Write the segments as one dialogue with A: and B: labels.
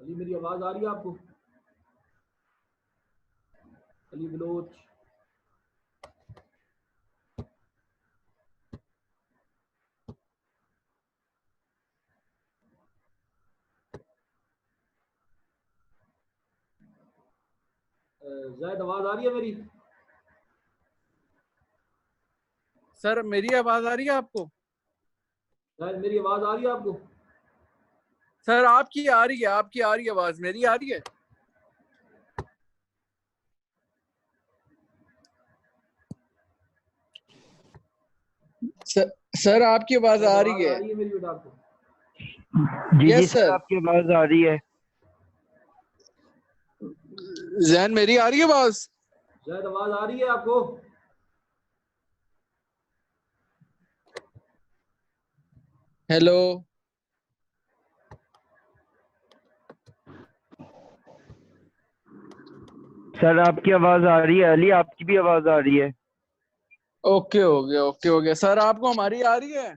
A: अली मेरी आवाज आ रही है आपको? अली बलोच। जैद आवाज आ रही है मेरी?
B: सर मेरी आवाज आ रही है आपको?
A: जैद मेरी आवाज आ रही है आपको?
B: सर आपकी आ रही है, आपकी आ रही है आवाज, मेरी आ रही है? सर आपकी आवाज आ रही है?
A: आ रही है मेरी बेटा आपको?
C: जी जी
B: यस
C: सर,
B: सर।
C: आपकी आवाज आ रही है।
B: जैन मेरी आ रही है आवाज?
A: जैद आवाज आ रही है आपको?
B: हेलो।
C: सर आपकी आवाज आ रही है, अली आपकी भी आवाज आ रही है।
B: ओके हो गया, ओके हो गया। सर आपको हमारी आ रही है?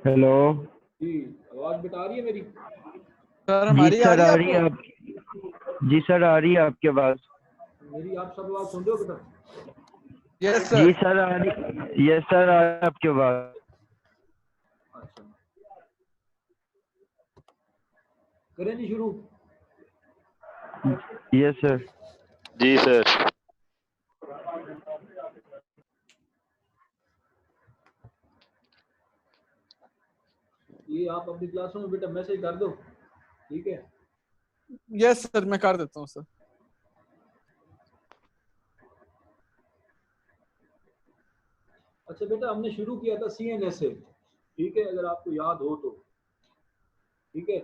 C: हेलो।
A: जी आवाज बेटा आ रही है मेरी?
B: सर
C: जी
B: हमारी आ
C: सर
B: रही है
C: आ रही
B: आपको?
C: है आप। जी सर आ रही है आपकी आवाज।
A: मेरी आप सब आवाज सुन रहे हो बेटा?
B: यस
C: जी
B: सर।
C: सर आ रही, यस सर आ रही है आपकी आवाज।
A: अच्छा करें जी शुरू?
C: Yes sir.
D: जी सर।
A: ये आप अपनी क्लासों में बेटा मैसेज कर दो, ठीक है?
B: यस सर, मैं कर देता हूँ सर।
A: अच्छा बेटा हमने शुरू किया था CNS से, ठीक है, अगर आपको याद हो तो। ठीक है,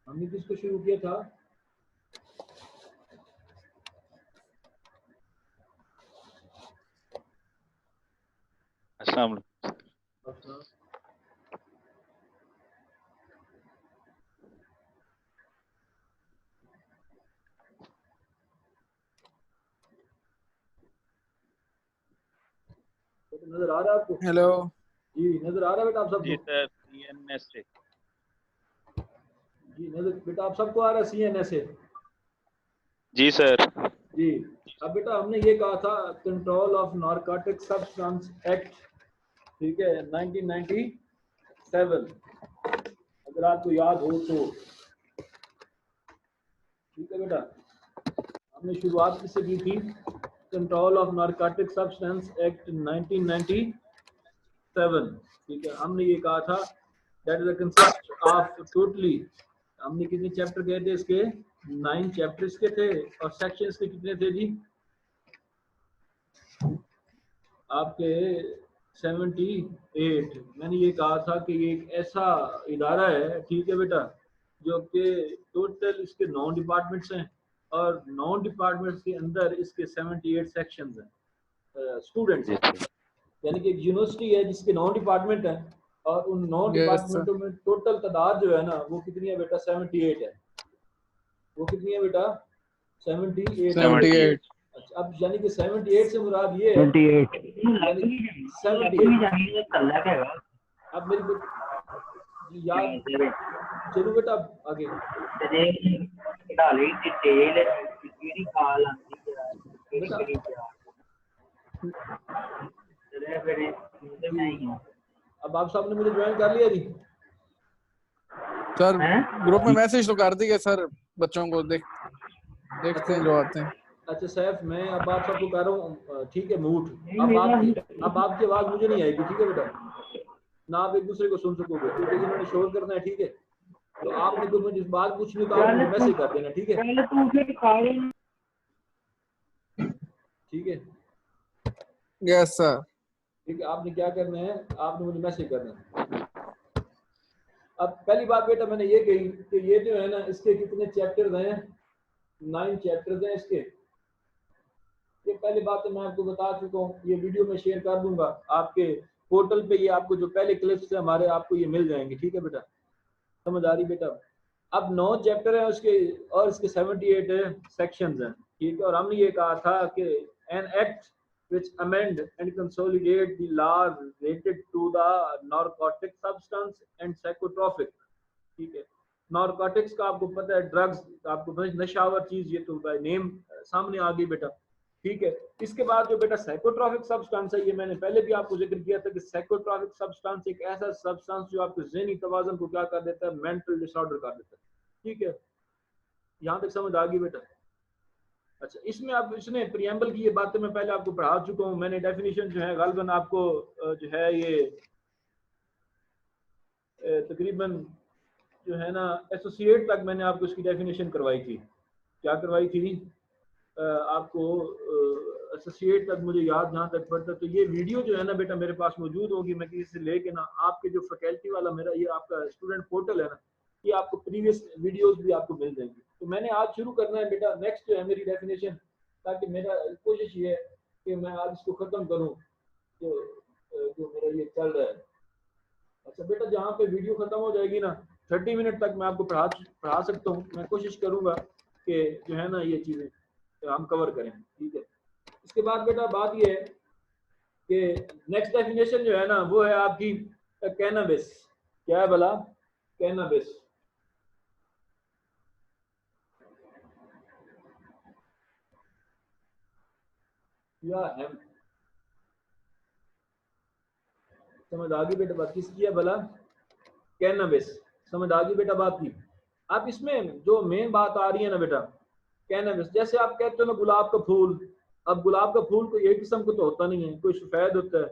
A: हमने किसको शुरू किया था?
D: अस्सलाम वालेकुम।
A: अच्छा तो नजर आ रहा है आपको?
B: हेलो।
A: जी नजर आ रहा है बेटा आप
D: जी
A: सबको?
D: सर, CNS से।
A: जी नजर बेटा आप सबको आ रहा है CNS से?
D: जी सर।
A: जी। अब बेटा हमने ये कहा था control of narcotic substance act, ठीक है, 1997, अगर आपको याद हो तो। ठीक है बेटा, हमने शुरुआत किससे की थी? Control of narcotic substance act 1997, ठीक है। हमने ये कहा था that is consist of totally, हमने कितने चैप्टर गए थे इसके? 9 चैप्टर्स के थे, और सेक्शंस के कितने थे जी आपके? 78। मैंने ये कहा था कि ये एक ऐसा इदारा है, ठीक है बेटा, जो कि टोटल इसके 9 डिपार्टमेंट्स हैं, और 9 डिपार्टमेंट्स के अंदर इसके 78 सेक्शंस हैं, स्टूडेंट्स
D: जी
A: हैं।
D: सर।
A: यानी कि एक यूनिवर्सिटी है जिसके 9 डिपार्टमेंट हैं, और उन 9
B: यस सर।
A: डिपार्टमेंटों में टोटल तादाद जो है ना वो कितनी है बेटा? 78 है। वो कितनी है बेटा? 78 है।
D: 78।
B: 78।
A: अच्छा, अब यानी कि 78 से मुराद ये है,
C: 28।
A: यानी 78। अब मेरी याद, चलो बेटा आगे। बेटा जी, अब आप सबने मुझे ज्वाइन कर लिया जी?
B: सर ग्रुप में मैसेज तो कर दिए सर, बच्चों को देखते हैं जो आते हैं।
A: अच्छा सैफ, मैं अब आप सबको कह रहा हूँ, ठीक है, मूट। अब आपकी आवाज मुझे नहीं आएगी, ठीक है बेटा, ना आप एक दूसरे को सुन सकोगे, क्योंकि इन्होंने शोर करना है, ठीक है। तो आपने कोई मुझे बात पूछनी तो आप मुझे मैसेज कर देना, ठीक है? ठीक है,
B: यस सर।
A: ठीक है, आपने क्या करना है, आपने मुझे मैसेज करना है। अब पहली बात बेटा मैंने ये कही कि ये जो है ना, इसके कितने चैप्टर्स हैं? 9 चैप्टर्स हैं इसके, ये पहली बात तो मैं आपको बता चुका हूँ, ये वीडियो में शेयर कर दूंगा आपके पोर्टल पे, ये आपको जो पहले क्लिप्स है हमारे आपको ये मिल जाएंगे, ठीक है बेटा, समझ आ रही बेटा। अब 9 चैप्टर है उसके और इसके 78 सेक्शंस हैं, ठीक है। और हमने ये कहा था कि an act which amend and consolidate the law related to the narcotic substance and psychotropic, ठीक है। नारकोटिक्स का आपको पता है, ड्रग्स आपको नशावर चीज, ये तो नेम सामने आ गई बेटा, ठीक है। इसके बाद जो बेटा साइकोट्रॉपिक सब्सटेंस है, ये मैंने पहले भी आपको जिक्र किया था कि साइकोट्रॉपिक सब्सटेंस एक ऐसा सब्सटेंस जो आपके ज़हनी तवाज़ुन को क्या कर देता है, मेंटल डिसऑर्डर कर देता है, ठीक है। यहाँ तक समझ आ गई बेटा। अच्छा, इसमें आप इसने प्रियम्बल की ये बातें मैं पहले आपको पढ़ा चुका हूँ, मैंने डेफिनेशन जो है गालिबन आपको जो है ये तकरीबन जो है ना एसोसिएट तक मैंने आपको इसकी डेफिनेशन करवाई थी। क्या करवाई थी आपको? एसोसिएट तक मुझे याद जहाँ तक पड़ता। तो ये वीडियो जो है ना बेटा मेरे पास मौजूद होगी, मैं किसी से लेके ना आपके जो फैकल्टी वाला मेरा ये आपका स्टूडेंट पोर्टल है ना, ये आपको प्रीवियस वीडियोस भी आपको मिल जाएंगी। तो मैंने आज शुरू करना है बेटा, नेक्स्ट जो है मेरी डेफिनेशन, ताकि मेरा कोशिश ये है कि मैं आज इसको ख़त्म करूँ जो मेरा ये चल रहा है। अच्छा बेटा, जहाँ पे वीडियो ख़त्म हो जाएगी ना 30 मिनट तक मैं आपको पढ़ा सकता हूँ। मैं कोशिश करूँगा कि जो है ना ये चीज़ें हम कवर करें, ठीक है। इसके बाद बेटा बात ये है कि नेक्स्ट डेफिनेशन जो है ना वो है आपकी कैनबिस। क्या है भला? कैनबिस या हेम्प। समझ आ गई बेटा बात किसकी है भला? कैनबिस। समझ आ गई बेटा बात की। अब इसमें जो मेन बात आ रही है ना बेटा, कैनबिस, जैसे आप कहते हो ना गुलाब का फूल। अब गुलाब का फूल कोई एक किस्म का तो होता नहीं है, कोई सफेद होता है,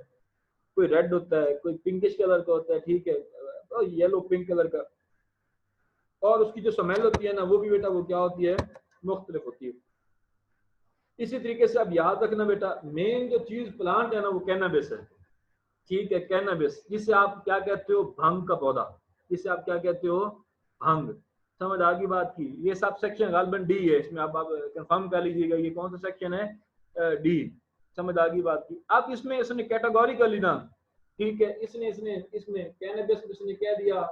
A: कोई रेड होता है, कोई पिंकिश कलर का होता है, ठीक है, तो येलो पिंक कलर का। और उसकी जो स्मेल होती है ना वो भी बेटा वो क्या होती है, मुख्तलिफ होती है। इसी तरीके से अब याद रखना बेटा, मेन जो चीज प्लांट है ना वो कैनबिस है, ठीक है। कैनबिस, जिसे आप क्या कहते हो, भंग का पौधा, जिसे आप क्या कहते हो, भंग। समझ आ गई बात की। ये सब सेक्शन गालबन डी है, इसमें आप कंफर्म कर लीजिएगा ये कौन सा सेक्शन है, डी। समझ आ गई बात की। अब इसमें इसने कैटेगोरिकली ना, ठीक है, इसने इसने इसमें कैनबिस इसने कह दिया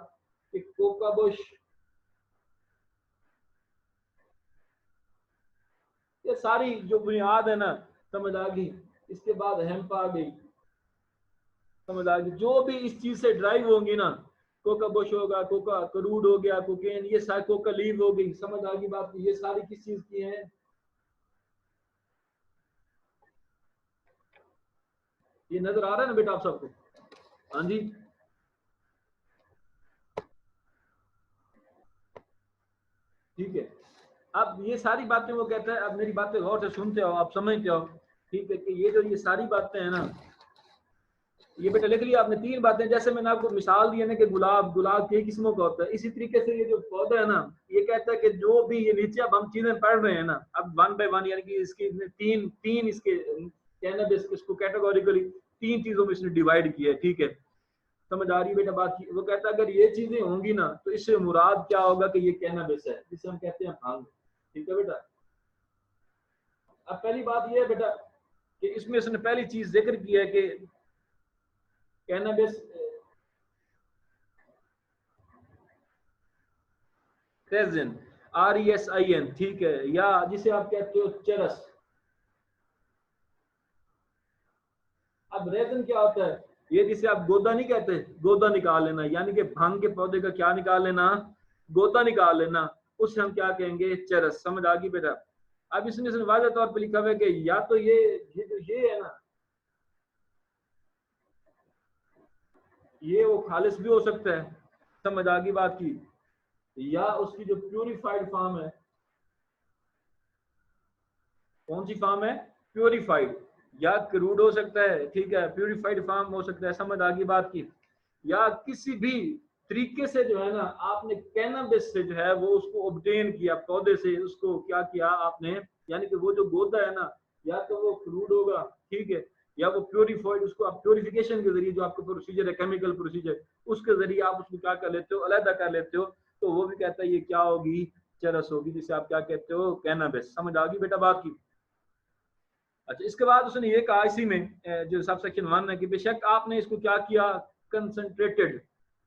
A: कि कोका बुश, ये सारी जो बुनियाद है ना, समझ आ गई। इसके बाद हेम्प आ गई, समझ आ गई। जो भी इस चीज से ड्राइव होंगी ना, कोका बुश होगा, कोका क्रूड हो गया, कोकेन, ये सारी कोका लीव हो गई। समझ आ गई बात, ये सारी किस चीज की हैं? ये नजर आ रहा है ना बेटा आप सबको? हाँ जी, ठीक है। अब ये सारी बातें वो कहता है, अब मेरी बातें गौर से सुनते हो, आप समझते हो, ठीक है, कि ये जो ये सारी बातें हैं ना, ये बेटा लिख लिया आपने 3 बातें। जैसे मैंने आपको मिसाल दी है ना कि गुलाब कई किस्मों का होता है, इसी तरीके से ये जो पौधा है ना, ये कहता है कि जो भी ये नीचे अब हम चीजें पढ़ रहे हैं ना, अब 1 बाय 1 यानी कि इसकी तीन इसके कैनबिस इसको कैटेगोरिकली 3 चीजों में इसने डिवाइड किया है, ठीक है। समझ आ रही है बेटा बात की? वो कहता है अगर ये चीजें होंगी ना तो इससे मुराद क्या होगा कि ये कैनबिस है, जिसे हम कहते हैं भांग, ठीक है बेटा। अब पहली बात ये है बेटा कि इसमें इसने पहली चीज जिक्र की है कि कैनबिस रेजिन, RESIN, ठीक है, या जिसे आप कहते हो चरस। अब रेजिन क्या होता है? ये जिसे आप गोदा नहीं कहते, गोदा निकाल लेना, यानी कि भांग के पौधे का क्या निकाल लेना, गोदा निकाल लेना, उसे हम क्या कहेंगे, चरस। समझ आ गई बेटा? अब इसने वाज़ेह तौर पर लिखा हुआ है कि या तो ये है ना, ये वो खालिस भी हो सकता है, समझ आ गई बात की, या उसकी जो प्यूरिफाइड फॉर्म है, कौन सी फॉर्म है, प्यूरिफाइड, या क्रूड हो सकता है, ठीक है, प्यूरिफाइड फॉर्म हो सकता है। समझ आ गई बात की? या किसी भी तरीके से जो है ना आपने कैनबिस से जो है वो उसको ऑब्टेन किया, पौधे से उसको क्या किया आपने, यानी कि वो जो गोदा है ना, या तो वो क्रूड होगा, ठीक है, या वो प्योरीफाइड, उसको आप प्योरिफिकेशन के जरिए जो आपका प्रोसीजर है, केमिकल प्रोसीजर, उसके जरिए आप उसको क्या कर लेते हो, अलग कर लेते हो, तो वो भी कहता है ये क्या होगी, चरस होगी, जिसे आप क्या कहते हो, कैनबिस। समझ आ गई बेटा बात की? अच्छा, इसके बाद उसने ये कहा इसी में जो सब सेक्शन 1 है कि बेशक आपने इसको क्या किया, कंसंट्रेटेड।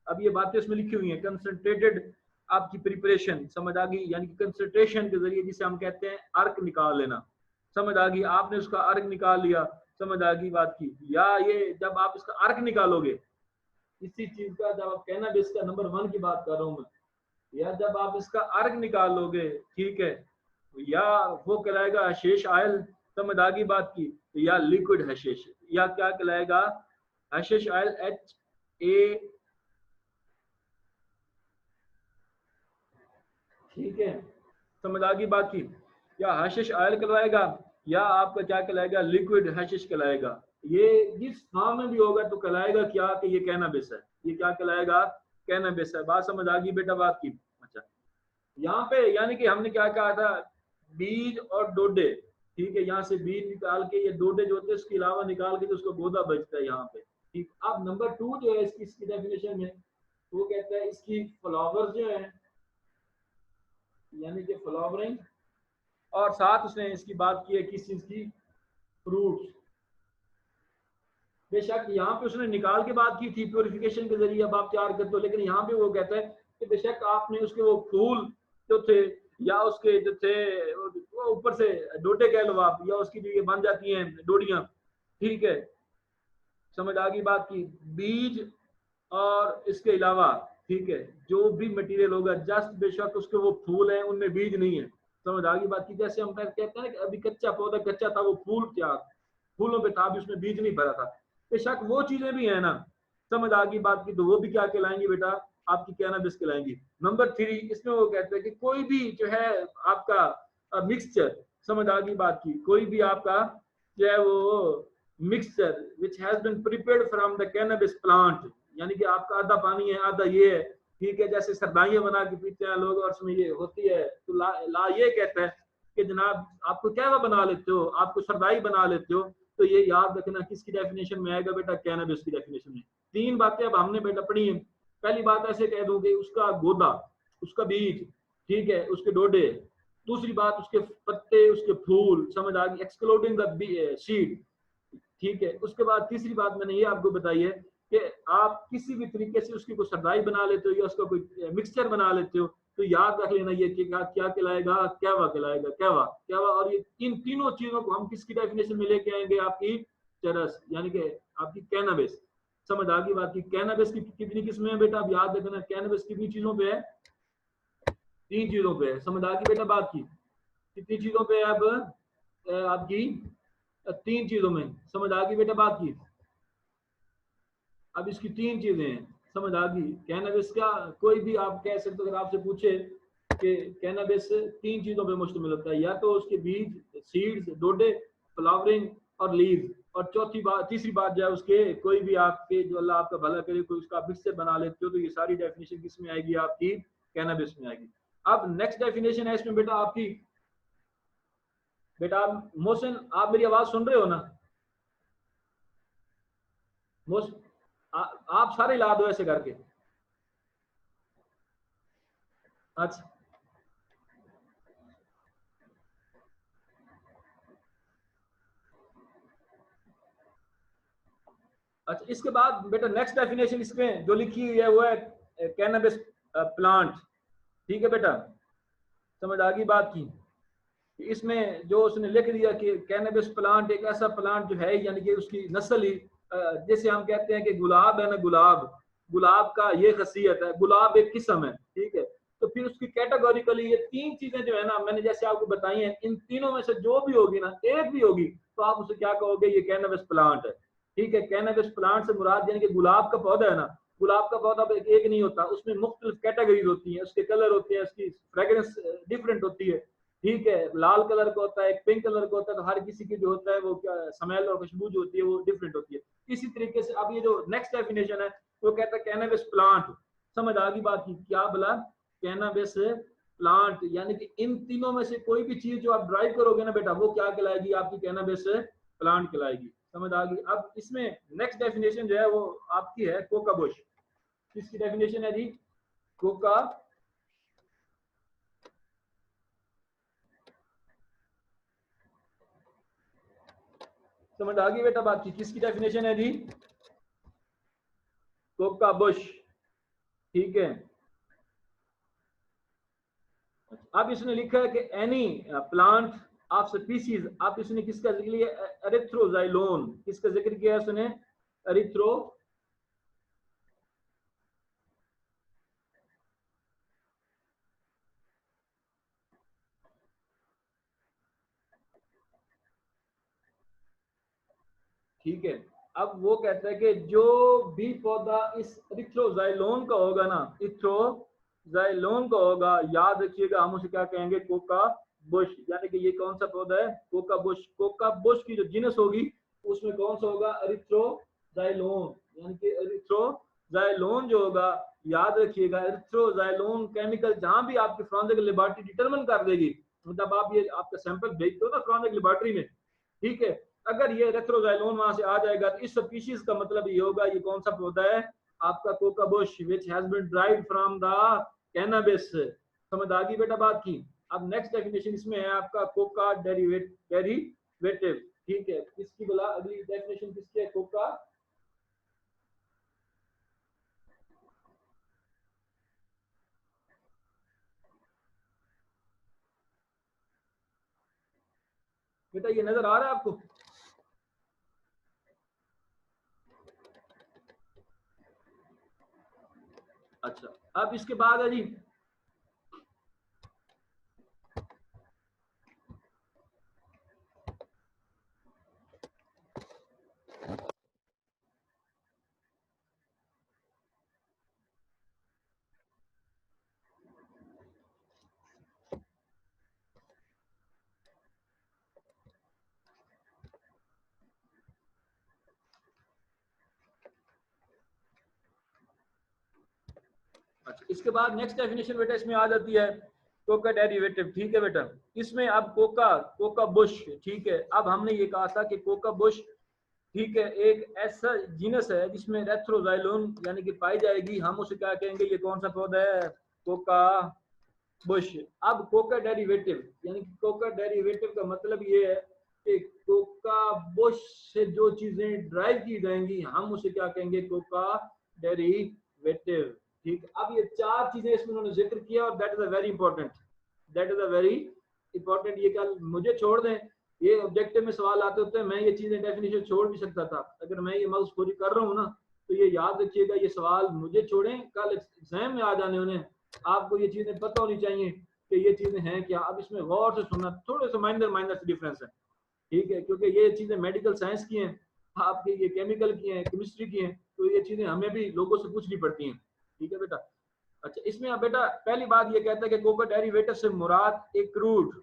A: अब ये बातें उसमें लिखी हुई हैं, कंसंट्रेटेड आपकी प्रिपरेशन, समझ आ गई, यानी कि कंसंट्रेशन के जरिए जिसे हम कहते हैं अर्क निकाल लेना, समझ आ गई, आपने उसका अर्क निकाल लिया, समझ आ गई बात की। या ये जब आप इसका अर्क निकालोगे इसी चीज का, जब आप कहना भी इसका नंबर 1 की बात कर रहा हूं मैं, या जब आप इसका अर्क निकालोगे, ठीक है, या वो कहलाएगा हशीश आयल, समझ आ गई बात की, या लिक्विड हशीश, या क्या कहलाएगा, हशीश आयल HA, ठीक है, समझ आ गई बात की, या हशीश आयल कहलाएगा, या आपका क्या कहलाएगा, लिक्विड हशीश कहलाएगा। ये जिस फॉर्म में भी होगा तो कहलाएगा क्या कि ये कैनाबिस है, ये क्या कहलाएगा, कैनाबिस है। बात समझ आ गई बेटा बात की। अच्छा, यहाँ पे यानी कि हमने क्या कहा था, बीज और डोडे, ठीक है, यहाँ से बीज निकाल के ये डोडे जो होते हैं उसके अलावा निकाल के तो उसको गोदा बचता है यहाँ पे, ठीक। अब नंबर 2 जो है इसकी डेफिनेशन में, वो कहता है इसकी फ्लावर्स जो है, यानी कि फ्लावरिंग, और साथ उसने इसकी बात की है किस चीज की, फ्रूट्स। बेशक यहाँ पे उसने निकाल के बात की थी प्योरिफिकेशन के जरिए अब आप तैयार करते हो, लेकिन यहाँ पे वो कहता है कि बेशक आपने उसके वो फूल जो थे, या उसके जो थे वो ऊपर से डोडे कह लो आप, या उसकी जो ये बन जाती हैं डोडियां, ठीक है, समझ आ गई बात की, बीज और इसके अलावा, ठीक है, जो भी मटेरियल होगा, जस्ट बेशक उसके वो फूल हैं उनमें बीज नहीं है, समझ आ गई बात की। जैसे हम कहते हैं ना कि अभी कच्चा पौधा कच्चा था, वो फूल क्या फूलों पे था, अभी उसमें बीज नहीं भरा था, बेशक वो चीजें भी है ना, समझ आ गई बात की, तो वो भी क्या कहलाएंगी बेटा, आपकी कैनाबिस कहलाएंगी। नंबर 3 इसमें वो कहते हैं कि कोई भी जो है आपका मिक्सचर, समझ आ गई बात की, कोई भी आपका जो है वो mixture which has been prepared from the cannabis plant, यानी कि आपका आधा पानी है आधा ये है, ठीक है, जैसे सरदाइयां बना के पीते हैं लोग और उसमें ये होती है, तो ला ये कहता है कि जनाब आपको क्या बना लेते हो, आपको सरदाई बना लेते हो, तो ये याद रखना किसकी डेफिनेशन में आएगा बेटा, कैनाबिस की डेफिनेशन में। 3 बातें अब हमने बेटा पढ़ी है। पहली बात ऐसे कह दूं कि उसका गोदा, उसका बीज, ठीक है, उसके डोडे, दूसरी बात उसके पत्ते, उसके फूल, समझ आ गई, एक्सक्लूडिंग द सीड, ठीक है। उसके बाद तीसरी बात मैंने ये आपको बताई है कि आप किसी भी तरीके से उसकी कोई सरदाई बना लेते हो या उसका कोई मिक्सचर बना लेते हो, तो याद रख लेना ये कि क्या कहलाएगा, कैवा कहलाएगा, कैवा कैवा। और ये इन तीनों चीजों को हम किसकी डेफिनेशन में लेके आएंगे, आपकी चरस, यानी कि आपकी कैनाबिस, समझ आ गई बात की। कैनाबिस की कितनी किस्में हैं बेटा, अब याद रखना, कैनाबिस कितनी चीजों पे है, 3 चीजों पे है, समझ आ गई बेटा बात की, कितनी चीजों पे है अब आपकी 3 चीजों में, समझ आ गई बेटा बात की। अब इसकी 3 चीजें हैं, समझ आ गई। कैनाबिस का कोई भी आप कह सकते हो, अगर आपसे पूछे कि कैनाबिस 3 चीजों पे मुश्तमिल होता है, या तो उसके बीज, सीड्स, डोडे, फ्लावरिंग और लीव्स, और चौथी बात, तीसरी बात जो है उसके कोई भी आपके, जो अल्लाह आपका भला करे, कोई उसका मिक्सचर बना लेते हो, तो ये सारी डेफिनेशन किस में आएगी, आपकी कैनाबिस में आएगी। अब नेक्स्ट डेफिनेशन है इसमें बेटा आपकी, बेटा मोहसिन आप मेरी आवाज सुन रहे हो ना, आप सारे ला दो ऐसे करके। अच्छा, अच्छा, इसके बाद बेटा नेक्स्ट डेफिनेशन इसमें जो लिखी हुई है वो है कैनबिस प्लांट, ठीक है बेटा, समझ आ गई बात की। इसमें जो उसने लिख दिया कि कैनबिस प्लांट एक ऐसा प्लांट जो है, यानी कि उसकी नस्ल ही, जैसे हम कहते हैं कि गुलाब है ना, गुलाब, गुलाब का ये खसियत है, गुलाब एक किस्म है, ठीक है, तो फिर उसकी कैटेगोरिकली ये 3 चीजें जो है ना, मैंने जैसे आपको बताई हैं, इन तीनों में से जो भी होगी ना, एक भी होगी, तो आप उसे क्या कहोगे, ये कैनबिस प्लांट है, ठीक है। कैनबिस प्लांट से मुराद यानी कि गुलाब का पौधा है ना, गुलाब का पौधा एक नहीं होता, उसमें मुख्तलिफ कैटेगरीज होती हैं, उसके कलर होते हैं, उसकी फ्रेग्रेंस डिफरेंट होती है, ठीक है, लाल कलर का होता है, एक पिंक कलर का होता है, तो हर किसी की जो होता है वो क्या स्मेल और खुशबू जो होती है वो डिफरेंट होती है। इसी तरीके से अब ये जो नेक्स्ट डेफिनेशन है वो कहता है कैनबिस प्लांट, समझ आ गई बात की, क्या बोला, कैनबिस प्लांट, यानी कि इन तीनों में से कोई भी चीज जो आप ड्राइव करोगे ना बेटा, वो क्या कहलाएगी, आपकी कैनबिस प्लांट कहलाएगी, समझ आ गई। अब इसमें नेक्स्ट डेफिनेशन जो है वो आपकी है कोका बुश, किसकी डेफिनेशन है जी, कोका समझ आ गई बेटा बात की? किसकी डेफिनेशन है जी? कोका बुश, ठीक है। अब इसने लिखा है कि एनी प्लांट ऑफ स्पीसीज, अब इसने किसका जिक्र किया? एरिथ्रोजाइलोन, किसका जिक्र किया है उसने? एरिथ्रो, ठीक है। अब वो कहता है कि जो भी पौधा इस इथ्रोजाइलोन का होगा ना, इथ्रोजाइलोन का होगा, याद रखिएगा हम उसे क्या कहेंगे? Coca Bush. यानी कि ये कौन सा पौधा है? Coca Bush. कोका बुश की जो जिनस होगी उसमें कौन सा होगा? इथ्रोजाइलोन। यानी कि इथ्रोजाइलोन जो होगा, याद रखिएगा, इथ्रोजाइलोन केमिकल जहां भी आपकी फॉरेंसिक लेबोरेटरी डिटरमिन कर देगी, मतलब आप ये आपका सैंपल भेजते हो ना फॉरेंसिक लेबोरेटरी में, ठीक है, अगर ये रेथ्रोजाइलोन वहां से आ जाएगा तो इस स्पीशीज का मतलब ये होगा ये कौन सा पौधा है? आपका coca bush which has been derived from the cannabis. समझ आ गई बेटा बात की? अब नेक्स्ट डेफिनेशन इसमें है आपका कोका डेरिवेटिव, ठीक है। किसकी बोला? अगली डेफिनेशन किसकी है? कोका बेटा, ये नजर आ रहा है आपको? अच्छा, अब इसके बाद है जी अच्छा, इसके बाद नेक्स्ट डेफिनेशन बेटा इसमें आ जाती है कोका डेरिवेटिव, ठीक है बेटा। इसमें अब कोका बुश, ठीक है। अब हमने ये कहा था कि कोका बुश, ठीक है, एक ऐसा जीनस है जिसमें रेथ्रोजाइलोन यानी कि पाई जाएगी, हम उसे क्या कहेंगे? ये कौन सा पौधा है? Coca Bush. अब कोका डेरिवेटिव यानी कि कोका डेरिवेटिव का मतलब ये है कि कोका बुश से जो चीजें ड्राइव की जाएंगी हम उसे क्या कहेंगे? कोका डेरिवेटिव, ठीक। अब ये चार चीजें इसमें उन्होंने जिक्र किया और that is a very important, that is a very important. ये कल मुझे छोड़ दें, ये ऑब्जेक्टिव में सवाल आते होते हैं, मैं ये चीजें डेफिनेशन छोड़ भी सकता था। अगर मैं ये मौजूद कर रहा हूँ ना, तो ये याद रखिएगा, ये सवाल मुझे छोड़ें, कल एग्जाम में आ जाने उन्हें, आपको ये चीजें पता होनी चाहिए कि ये चीजें हैं क्या। अब इसमें गौर से सुनना, थोड़े से माइनर से डिफरेंस है, ठीक है, क्योंकि ये चीजें मेडिकल साइंस की हैं, आपकी ये केमिकल की हैं, केमिस्ट्री की हैं, तो ये चीजें हमें भी लोगों से पूछनी पड़ती हैं, ठीक है बेटा। अच्छा, इसमें अब बेटा पहली बात ये कहता है कि कोका डेरिवेटिव से मुराद एक क्रूड,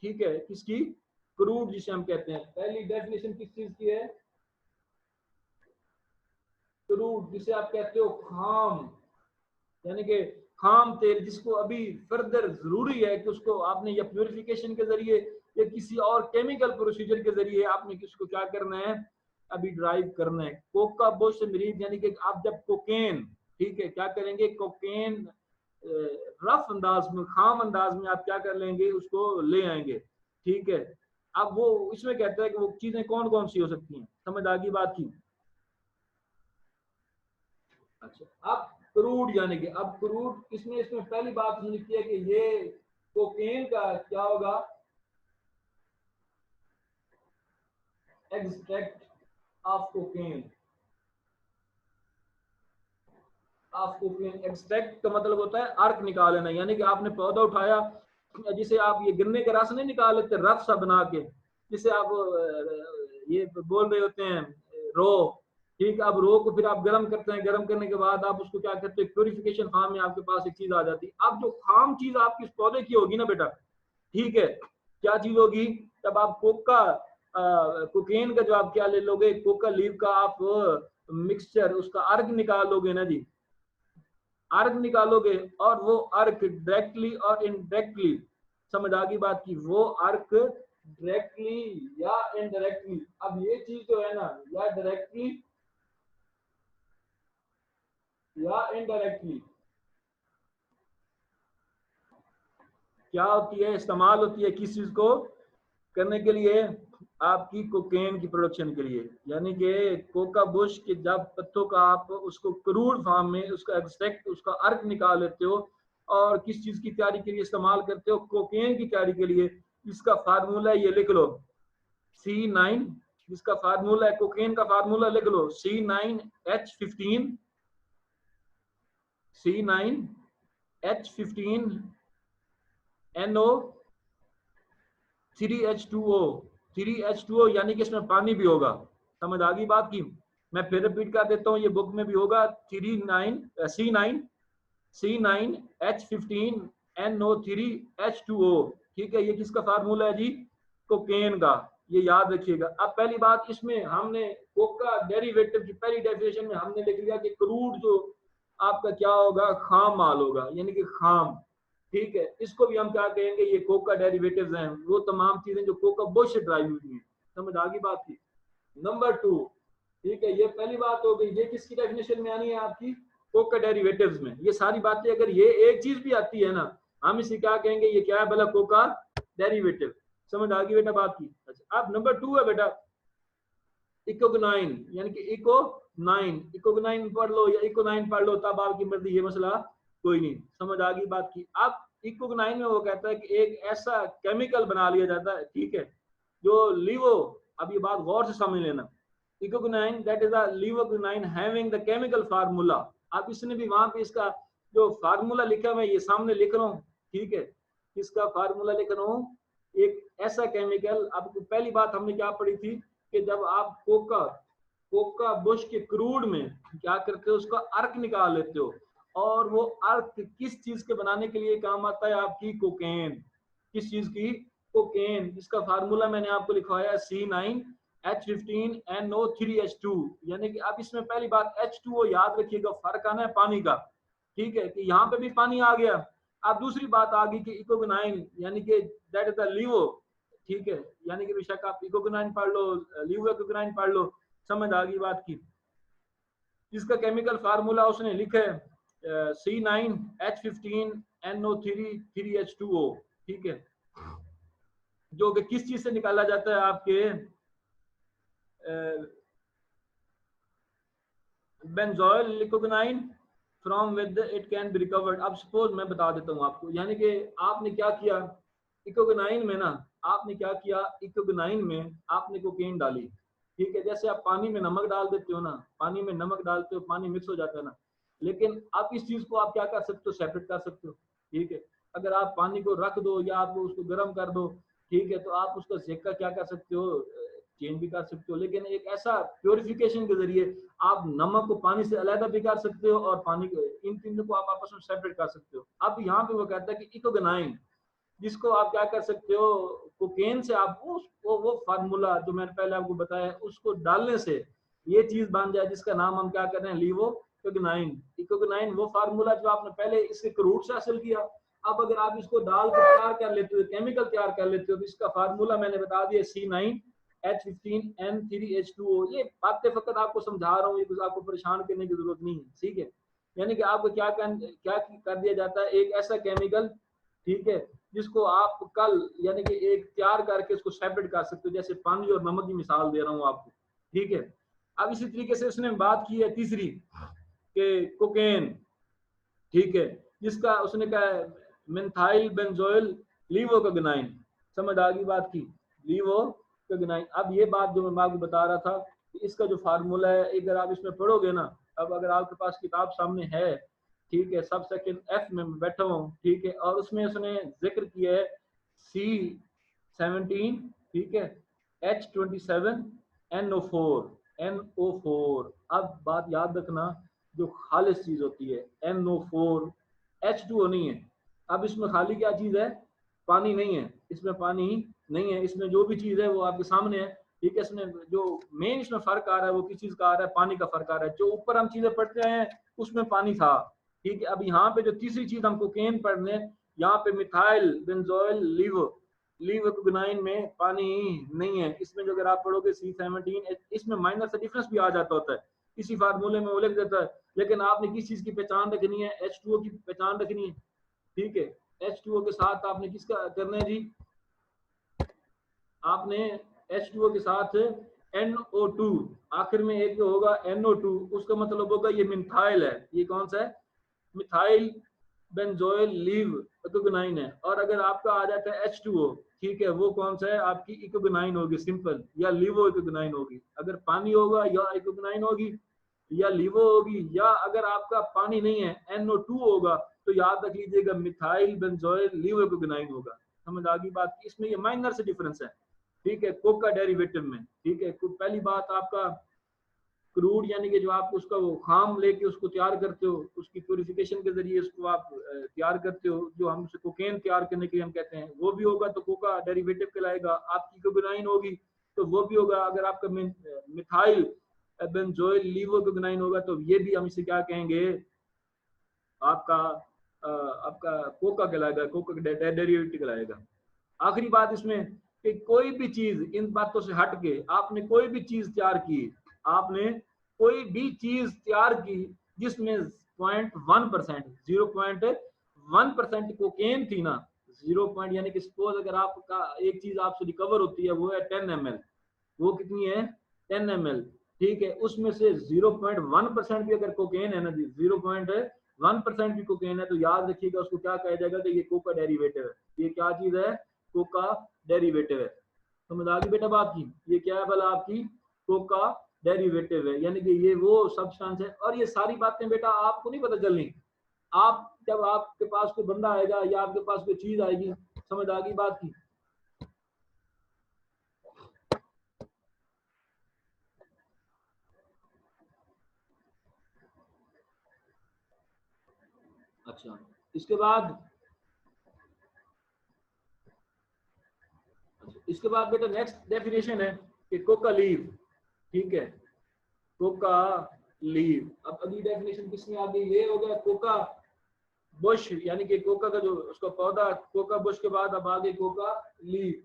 A: ठीक है, किसकी? क्रूड जिसे हम कहते हैं। पहली डेफिनेशन किस चीज की है? क्रूड, जिसे आप कहते हो खाम, यानी कि खाम तेल, जिसको अभी फर्दर जरूरी है कि उसको आपने या प्यूरिफिकेशन के जरिए या किसी और केमिकल प्रोसीजर के जरिए आपने किसको क्या करना है? अभी ड्राइव करना है। कोका बुश से मरीज यानी कि आप जब कोकेन, ठीक है, क्या करेंगे? कोकेन रफ अंदाज में, खाम अंदाज में आप क्या कर लेंगे? उसको ले आएंगे, ठीक है। अब वो इसमें कहता है कि वो चीजें कौन कौन सी हो सकती हैं। समझ आ गई बात की? अच्छा, अब क्रूड यानी कि अब क्रूड इसमें पहली बात हमने की है कि ये कोकेन का क्या होगा? Extract of cocaine, of cocaine. Extract का मतलब होता है अर्क निकाल लेना, यानी कि आपने पौधा उठाया, जिसे आप ये गन्ने का रस नहीं निकाल लेते रफ सा बना के, जिसे आप ये बोल रहे होते हैं रो, ठीक। अब रो को फिर आप गर्म करते हैं, गर्म करने के बाद आप उसको क्या करते हैं? प्योरिफिकेशन फार्म में आपके पास एक चीज आ जाती है। अब जो खाम चीज आपकी इस पौधे की होगी ना बेटा, ठीक है, क्या चीज होगी? तब आप कोकेन का जो आप क्या ले लोगे? कोका लीव का आप मिक्सचर, उसका अर्क निकालोगे ना जी, अर्क निकालोगे, और वो अर्क डायरेक्टली और इनडायरेक्टली, समझ आ गई बात की? वो अर्क डायरेक्टली या इनडायरेक्टली, अब ये चीज जो है ना, या डायरेक्टली या इनडायरेक्टली क्या होती है? इस्तेमाल होती है किस चीज को करने के लिए? आपकी कोकेन की प्रोडक्शन के लिए, यानी कि कोका बुश के जब पत्तों का आप उसको क्रूड फॉर्म में उसका एक्सट्रैक्ट उसका अर्क निकाल लेते हो और किस चीज की तैयारी के लिए इस्तेमाल करते हो, कोकेन की तैयारी के लिए। इसका फार्मूला ये लिख लो C9, जिसका फार्मूला है कोकेन का फार्मूला लिख लो C9H15, C9H15 NO 3H2O, 3H2O यानी कि इसमें पानी भी होगा। समझ आ गई बात की? मैं फिर रिपीट कर देता हूँ, ये बुक में भी होगा C9H15 NO3H2O। ठीक है, ये किसका फार्मूला है जी? कोकेन का, ये याद रखिएगा। अब पहली बात, इसमें हमने कोका डेरिवेटिव की पहली डेफिनेशन में हमने लिख लिया कि क्रूड जो आपका क्या होगा, खाम माल होगा, यानी कि खाम। ठीक है, इसको भी हम क्या कहेंगे, ये कोका डेरिवेटिव्स हैं, वो तमाम चीजें जो कोका बुश से ड्राइव हुई हैं। समझ आ गई बात की? नंबर 2, ठीक है, ये पहली बात हो गई। ये किसकी डेफिनेशन में आनी है? आपकी कोका डेरिवेटिव्स में। ये सारी बातें, अगर ये एक चीज भी आती है ना, हम इसे क्या कहेंगे, ये क्या है भला? Coca derivative. समझ आ गई बेटा बात की? अच्छा, अब नंबर 2 है बेटा इकोगनाइन, यानी कि इकोनाइन। इकोगनाइन पढ़ लो या इकोनाइन पढ़ लो, तब आपकी मर्जी, ये मसला कोई नहीं। समझ आ गई बात की? अब इकोगनाइन में वो कहता है कि एक ऐसा केमिकल बना लिया जाता है, ठीक है, जो लिवो, अब ये बात गौर से समझ लेना, ecgonine that is a levogonine having the chemical formula. अब इसने भी वहां पे इसका जो फार्मूला लिखा है, मैं ये सामने लिख रहा हूँ, ठीक है, इसका फार्मूला लिख रहा हूँ। एक ऐसा केमिकल, अब पहली बात हमने क्या पढ़ी थी कि जब आप कोका बुश के क्रूड में क्या करते हो, उसका अर्क निकाल लेते हो, और वो अर्क किस चीज के बनाने के लिए काम आता है? आपकी कोकेन। किस चीज की? कोकेन, जिसका फार्मूला मैंने आपको लिखवाया C9H15 NO3H2। यानी कि अब इसमें पहली बात H2O याद रखिएगा, फर्क आना है पानी का, ठीक है, कि यहाँ पे भी पानी आ गया। अब दूसरी बात आ गई कि इकोगनाइन, यानी कि दैट इज द लिवो, ठीक है, यानी कि बेशक आप इकोगनाइन पढ़ लो, लिवो इकोगनाइन पढ़ लो। समझ आ गई बात की? इसका केमिकल फार्मूला उसने लिखा है C9H15 NO3H2O, ठीक है, जो कि किस चीज से निकाला जाता है? आपके benzoyl lycogonine from with it can be recovered. अब सपोज मैं बता देता हूँ आपको, यानी कि आपने क्या किया इकोगनाइन में ना, आपने क्या किया इकोगनाइन में आपने कोकेन डाली, ठीक है, जैसे आप पानी में नमक डाल देते हो ना, पानी में नमक डालते हो, पानी मिक्स हो जाता है ना, लेकिन आप इस चीज को आप क्या कर सकते हो? सेपरेट कर सकते हो, ठीक है। अगर आप पानी को रख दो या आप उसको गर्म कर दो, ठीक है, तो आप उसका सेका क्या कर सकते हो? चेंज भी कर सकते हो। लेकिन एक ऐसा प्योरिफिकेशन के जरिए आप नमक को पानी से अलग भी कर सकते हो और पानी को, इन तीनों को आप आपस में सेपरेट कर सकते हो। अब यहाँ पे वो कहता है कि इकोगनाइन, जिसको आप क्या कर सकते हो? कोकेन से आप वो फार्मूला जो मैंने पहले आपको बताया, उसको डालने से ये चीज बन जाए, जिसका नाम हम क्या कर रहे हैं? लिवोइकोगनाइन। इकोगनाइन वो फार्मूला जो आपने पहले इसके क्रूड से हासिल किया, अब अगर आप इसको डाल के तैयार कर लेते हो, केमिकल तैयार कर लेते हो, तो इसका फार्मूला मैंने बता दिया C9H15 N3H2O। ये बातें फकत आपको समझा रहा हूँ, ये कुछ आपको परेशान करने की जरूरत नहीं है, ठीक है। यानी कि आपको क्या कर दिया जाता है? एक ऐसा केमिकल, ठीक है, जिसको आप कल यानी कि एक तैयार करके उसको सेपरेट कर सकते हो, जैसे पानी और नमक की मिसाल दे रहा हूँ आपको, ठीक है। अब इसी तरीके से उसने बात की है तीसरी कि कोकेन, ठीक है, जिसका उसने कहा मेथाइल बेंजोइल लिवोइकोगनाइन। समझ आ गई बात की? लिवोइकोगनाइन। अब ये बात जो मैं आपको बता रहा था, इसका जो फार्मूला है, अगर आप इसमें पढ़ोगे ना, अब अगर आपके पास किताब सामने है, ठीक है, सब सेकंड F में बैठा हूँ, ठीक है, और उसमें उसने जिक्र किया है C17, ठीक है, H27 NO4। अब बात याद रखना, जो खालिस चीज होती है NO4, H2O नहीं है। अब इसमें खाली क्या चीज है? पानी नहीं है, इसमें पानी नहीं है, इसमें जो भी चीज है वो आपके सामने है, ठीक है। इसमें जो मेन इसमें फर्क आ रहा है वो किस चीज का आ रहा है? पानी का फर्क आ रहा है। जो ऊपर हम चीजें पढ़ते हैं उसमें पानी था, ठीक है। अब यहाँ पे जो तीसरी चीज हम कोकेन पढ़ने, यहाँ पे मिथाइल बेंजोइल लिवोइकोगनाइन में पानी नहीं है। इसमें जो अगर आप पढ़ोगे C17, इसमें माइनर सा डिफरेंस भी आ जाता होता है, इसी फार्मूले में वो लिख देता है। लेकिन आपने किस चीज की पहचान रखनी है? H2O की पहचान रखनी है, ठीक है। H2O के साथ आपने किसका करना है जी? आपने H2O के साथ NO2, आखिर में एक होगा NO2, उसका मतलब होगा ये मिथाइल है। ये कौन सा है? मिथाइल बेंजोइल लीव इकोगोनाइन है। और अगर आपका आ जाता है H2O, ठीक है, वो कौन सा है? आपकी इकोगोनाइन होगी सिंपल, या लिवो इकोगोनाइन होगी। अगर पानी होगा या इकोगोनाइन होगी या लिवो होगी, या अगर आपका पानी नहीं है NO2 होगा तो याद रख लीजिएगा मिथाइल बेंजोइल लिवो इकोगोनाइन होगा। समझ आ गई बात? इसमें ये माइनर से डिफरेंस है, ठीक है, कोक का डेरिवेटिव में। ठीक है, पहली बात आपका क्रूड यानी कि जो आप उसका वो खाम लेके उसको तैयार करते हो, उसकी प्यूरिफिकेशन के जरिए उसको आप तैयार करते हो, जो हम उसे कोकेन तैयार करने के लिए हम कहते हैं, वो भी होगा तो कोका डेरिवेटिव कहलाएगा। आपकी इकोगोनाइन होगी तो वो भी होगा। अगर आपका मिथाइल बेंजोइल लिवो इकोगोनाइन होगा तो ये भी हम इसे क्या कहेंगे? आपका कोका कहलाएगा, कोका डेरिवेटिव कहलाएगा। आखिरी बात इसमें कि कोई भी चीज, इन बातों से हट के आपने कोई भी चीज तैयार की, आपने कोई भी चीज तैयार की जिसमें 0.1%, 0.1% कोकेन थी ना, 0. यानी कि सपोज अगर आपका एक चीज आपसे रिकवर होती है वो है 10 ml, वो कितनी है? 10 ml, ठीक है, उसमें से 0.1% भी अगर कोकेन है ना जी, 0.1% भी कोकेन है तो याद रखिएगा उसको क्या कहा जाएगा कि ये कोका डेरिवेटिव है। ये क्या चीज है? कोका डेरिवेटिव है। समझ आ गई बेटा बात की? ये क्या है भला? आपकी कोका डेरिवेटिव है, यानी कि ये वो सब्सटेंस है। और ये सारी बातें बेटा आपको नहीं पता चलनी, आप जब आपके पास कोई बंदा आएगा या आपके पास कोई चीज आएगी। समझ आ गई बात की? अच्छा, इसके बाद बेटा नेक्स्ट डेफिनेशन है कि कोका लीव, ठीक है, कोका लीव। अब अगली डेफिनेशन किसमें आ गई? ये हो गया कोका बुश, यानी कि कोका का जो उसका पौधा, कोका बुश के बाद अब आ गई कोका लीव।